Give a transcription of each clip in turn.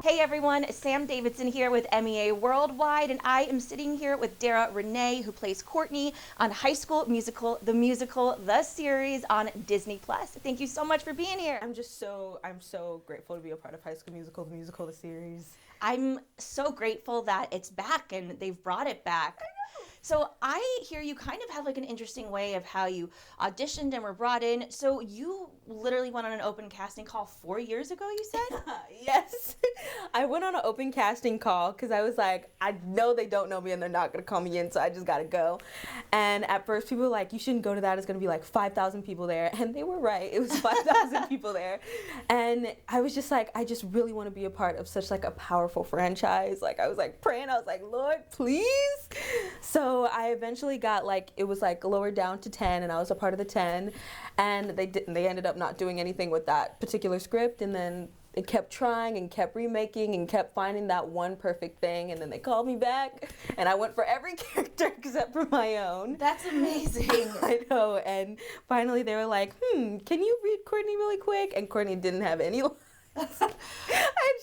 Hey everyone, Sam Davidson here with MEA Worldwide, and I am sitting here with Dara Renee, who plays Kourtney on High School Musical, the series on Disney+. Thank you so much for being here. I'm so grateful to be a part of High School Musical, the series. I'm so grateful that it's back and they've brought it back. So I hear you kind of have like an interesting way of how you auditioned and were brought in. So you literally went on an open casting call 4 years ago, you said? Yes. I went on an open casting call because I was like, I know they don't know me and they're not going to call me in, so I just got to go. And at first people were like, you shouldn't go to that. It's going to be like 5,000 people there. And they were right. It was 5,000 people there. And I was just like, I just really want to be a part of such like a powerful franchise. Like I was like praying. I was like, Lord, please. So I eventually got like, it was like lowered down to 10 and I was a part of the 10. And they ended up not doing anything with that particular script. And then it kept trying and kept remaking and kept finding that one perfect thing, and then they called me back and I went for every character except for my own. That's amazing. I know. And finally they were like, can you read Kourtney really quick? And Kourtney didn't have any lines. And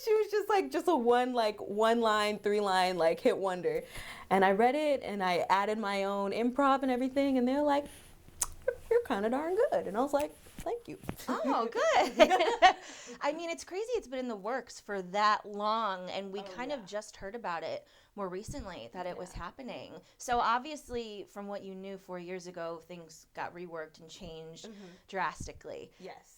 she was just like a one line, 3-line like hit wonder. And I read it and I added my own improv and everything, and they were like, you're kind of darn good. And I was like, thank you. Oh, good. I mean, it's crazy it's been in the works for that long, and we kind of just heard about it more recently that it was happening. So obviously, from what you knew 4 years ago, things got reworked and changed drastically. Yes.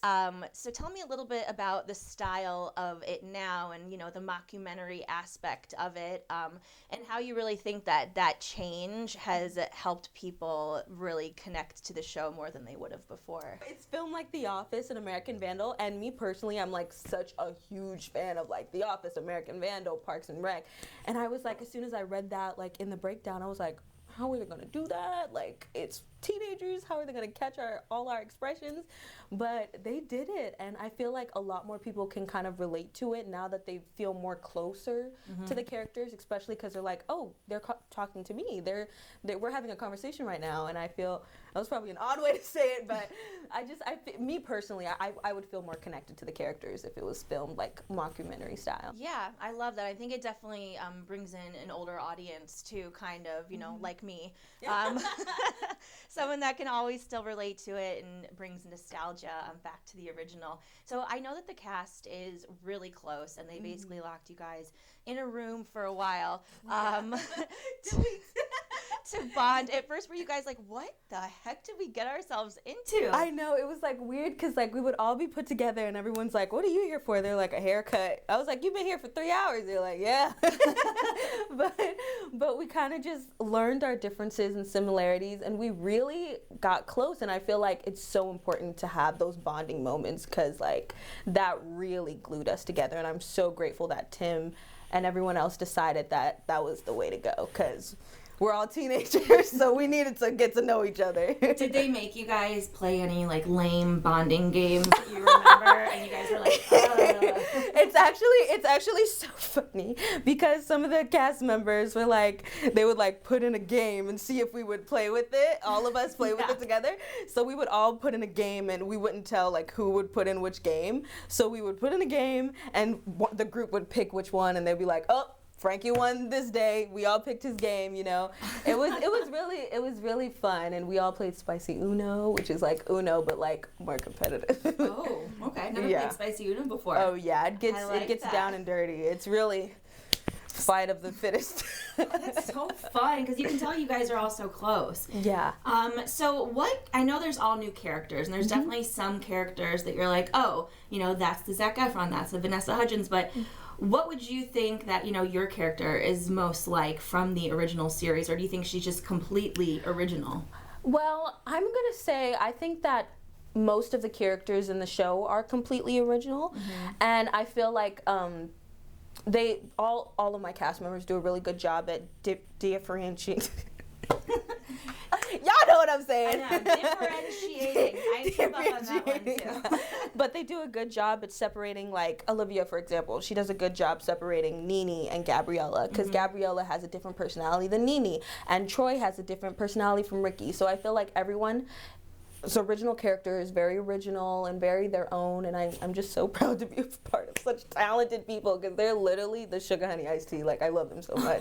So tell me a little bit about the style of it now and, the mockumentary aspect of it, and how you really think that change has helped people really connect to the show more than they would have before. It's filmed like The Office and American Vandal, and me personally, I'm like such a huge fan of like The Office, American Vandal, Parks and Rec, and I was like, as soon as I read that like in the breakdown, I was like, how are they gonna do that? Like, it's teenagers, how are they gonna catch all our expressions? But they did it, and I feel like a lot more people can kind of relate to it now that they feel more closer to the characters, especially because they're like, oh, they're talking to me. We're having a conversation right now, and I feel that was probably an odd way to say it, but me personally, I would feel more connected to the characters if it was filmed like mockumentary style. Yeah, I love that. I think it definitely brings in an older audience too, kind of, like me. Someone that can always still relate to it and brings nostalgia back to the original. So I know that the cast is really close, and they basically locked you guys in a room for a while to bond. At first, were you guys like, what the heck did we get ourselves into? I know, it was like weird because like we would all be put together and everyone's like, what are you here for? They're like, a haircut. I was like, you've been here for 3 hours. They're like, yeah. but we kind of just learned our differences and similarities, and we really got close. And I feel like it's so important to have those bonding moments because like that really glued us together. And I'm so grateful that Tim and everyone else decided that that was the way to go, because we're all teenagers, so we needed to get to know each other. Did they make you guys play any like lame bonding games that you remember? And you guys were like, It's actually so funny because some of the cast members were like, they would like put in a game and see if we would play with it. All of us play with it together. So we would all put in a game, and we wouldn't tell like who would put in which game. So we would put in a game, and the group would pick which one, and they'd be like, oh, Frankie won this day. We all picked his game, It was really fun, and we all played Spicy Uno, which is like Uno but like more competitive. Oh, okay. Never played Spicy Uno before. Oh yeah, it gets down and dirty. It's really fight of the fittest. That's so fun because you can tell you guys are all so close. Yeah. So I know there's all new characters, and there's definitely some characters that you're like, oh, that's the Zac Efron, that's the Vanessa Hudgens, but what would you think that, your character is most like from the original series, or do you think she's just completely original? Well, I'm going to say I think that most of the characters in the show are completely original, and I feel like they all of my cast members do a really good job at differentiating. Y'all know what I'm saying. I know, differentiating. I trip up on that one too. But they do a good job at separating, like Olivia, for example. She does a good job separating Nene and Gabriella, because Gabriella has a different personality than Nene, and Troy has a different personality from Ricky. So I feel like everyone original characters, very original and very their own, and I'm just so proud to be a part of such talented people because they're literally the sugar honey iced tea. Like, I love them so much.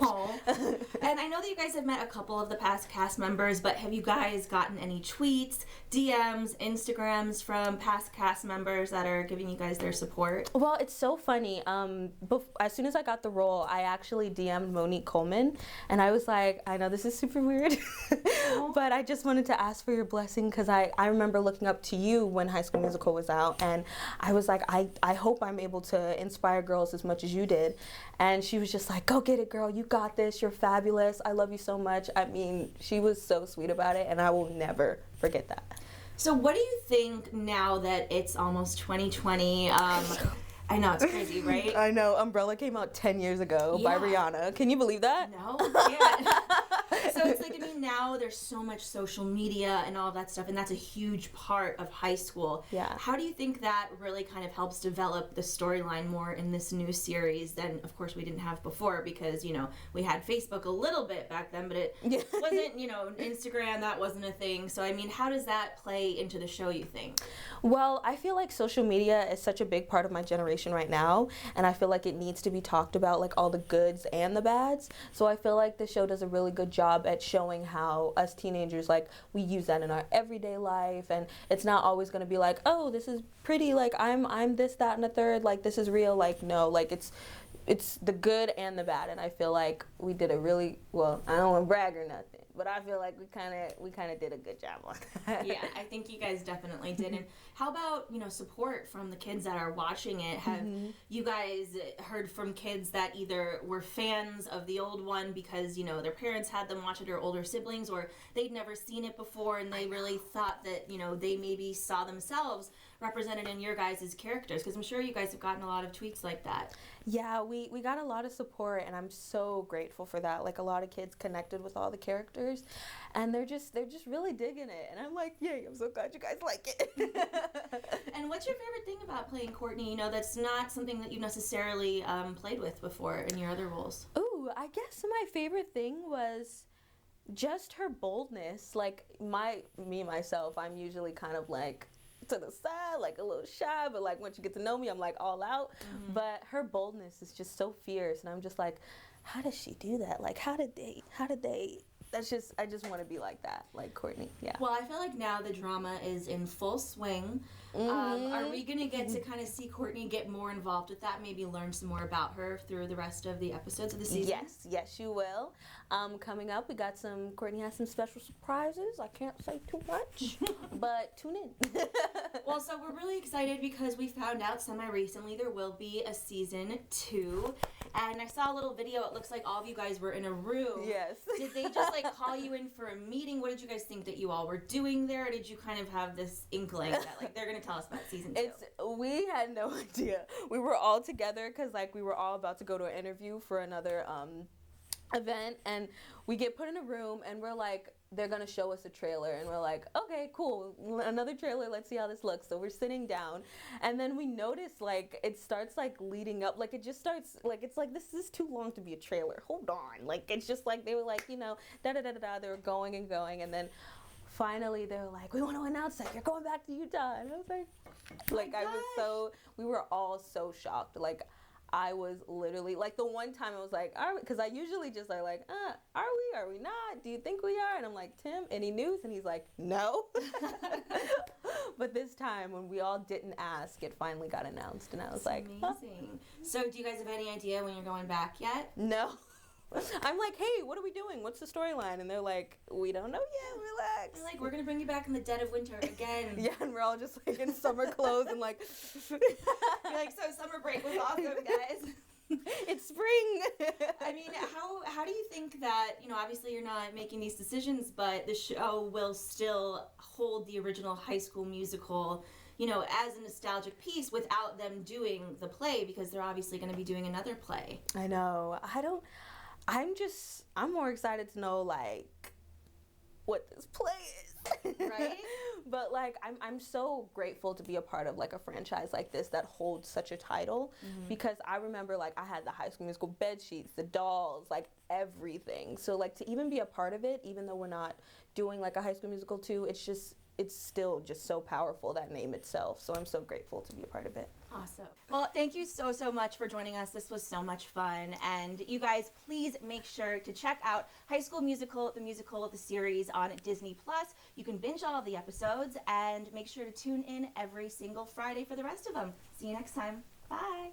And I know that you guys have met a couple of the past cast members, but have you guys gotten any tweets, DMs, Instagrams from past cast members that are giving you guys their support? Well, it's so funny. As soon as I got the role, I actually DM'd Monique Coleman, and I was like, I know this is super weird, but I just wanted to ask for your blessing because I remember looking up to you when High School Musical was out, and I was like, I hope I'm able to inspire girls as much as you did. And she was just like, go get it, girl. You got this. You're fabulous. I love you so much. I mean, she was so sweet about it, and I will never forget that. So what do you think now that it's almost 2020? I know, it's crazy, right? I know. Umbrella came out 10 years ago by Rihanna. Can you believe that? No, I can't. So it's like, I mean, now there's so much social media and all of that stuff, and that's a huge part of high school. Yeah. How do you think that really kind of helps develop the storyline more in this new series than, of course, we didn't have before because, you know, we had Facebook a little bit back then, but it wasn't, you know, Instagram, that wasn't a thing. So, I mean, how does that play into the show, you think? Well, I feel like social media is such a big part of my generation right now, and I feel like it needs to be talked about, like all the goods and the bads. So I feel like the show does a really good job at showing how us teenagers, like, we use that in our everyday life, and it's not always going to be like, oh, this is pretty, like I'm this, that, and a third, like this is real. Like, no, like it's the good and the bad, and I feel like we did a really, well, I don't want to brag or nothing, but I feel like we kind of did a good job on that. Yeah, I think you guys definitely did. And how about, you know, support from the kids that are watching it? Have you guys heard from kids that either were fans of the old one because, you know, their parents had them watch it or older siblings, or they'd never seen it before and they really thought that, you know, they maybe saw themselves represented in your guys' characters? Because I'm sure you guys have gotten a lot of tweets like that. Yeah, we got a lot of support, and I'm so grateful for that. Like, a lot of kids connected with all the characters, and they're just really digging it. And I'm like, yay, I'm so glad you guys like it. And what's your favorite thing about playing Kourtney? You know, that's not something that you necessarily played with before in your other roles. Ooh, I guess my favorite thing was just her boldness. Like, myself, I'm usually kind of like to the side, like a little shy, but like once you get to know me, I'm like all out. But her boldness is just so fierce, and I'm just like, how does she do that? Like, how did they that's just, I just want to be like that, like Kourtney. Yeah. Well, I feel like now the drama is in full swing. Are we going to get to kind of see Kourtney get more involved with that, maybe learn some more about her through the rest of the episodes of the season? Yes, you will. Coming up, Kourtney has some special surprises. I can't say too much, but tune in. Well, so we're really excited because we found out semi-recently there will be a season 2. And I saw a little video. It looks like all of you guys were in a room. Yes. Did they just like call you in for a meeting? What did you guys think that you all were doing there? Or did you kind of have this inkling that like they're going to tell us about season 2? We had no idea. We were all together because like we were all about to go to an interview for another event, and we get put in a room, and we're like, they're gonna show us a trailer, and we're like, okay, cool, another trailer, let's see how this looks. So we're sitting down, and then we notice like it starts like leading up, like it just starts like, it's like, this is too long to be a trailer, hold on. Like, it's just like they were like, you know, da da da da da, they were going and going, and then finally they were like, we want to announce that you're going back to Utah. And I was like, we were all so shocked. Like, I was literally, like, the one time I was like, because I usually just are like, are we not? Do you think we are? And I'm like, Tim, any news? And he's like, no. But this time, when we all didn't ask, it finally got announced. And I was like, amazing. So do you guys have any idea when you're going back yet? No. I'm like, hey, what are we doing? What's the storyline? And they're like, we don't know yet, relax. They're like, we're going to bring you back in the dead of winter again. Yeah, and we're all just like in summer clothes and like. You're like, so summer break was awesome, guys. It's spring. I mean, how do you think that, you know, obviously you're not making these decisions, but the show will still hold the original High School Musical, you know, as a nostalgic piece without them doing the play, because they're obviously going to be doing another play. I know. I'm more excited to know, like, what this play is. Right? But, like, I'm so grateful to be a part of, like, a franchise like this that holds such a title. Because I remember, like, I had the High School Musical bed sheets, the dolls, like, everything. So, like, to even be a part of it, even though we're not doing, like, a High School Musical 2, it's still just so powerful, that name itself. So I'm so grateful to be a part of it. Awesome. Well, thank you so much for joining us. This was so much fun. And you guys, please make sure to check out High School Musical, the series on Disney+. You can binge all of the episodes and make sure to tune in every single Friday for the rest of them. See you next time. Bye.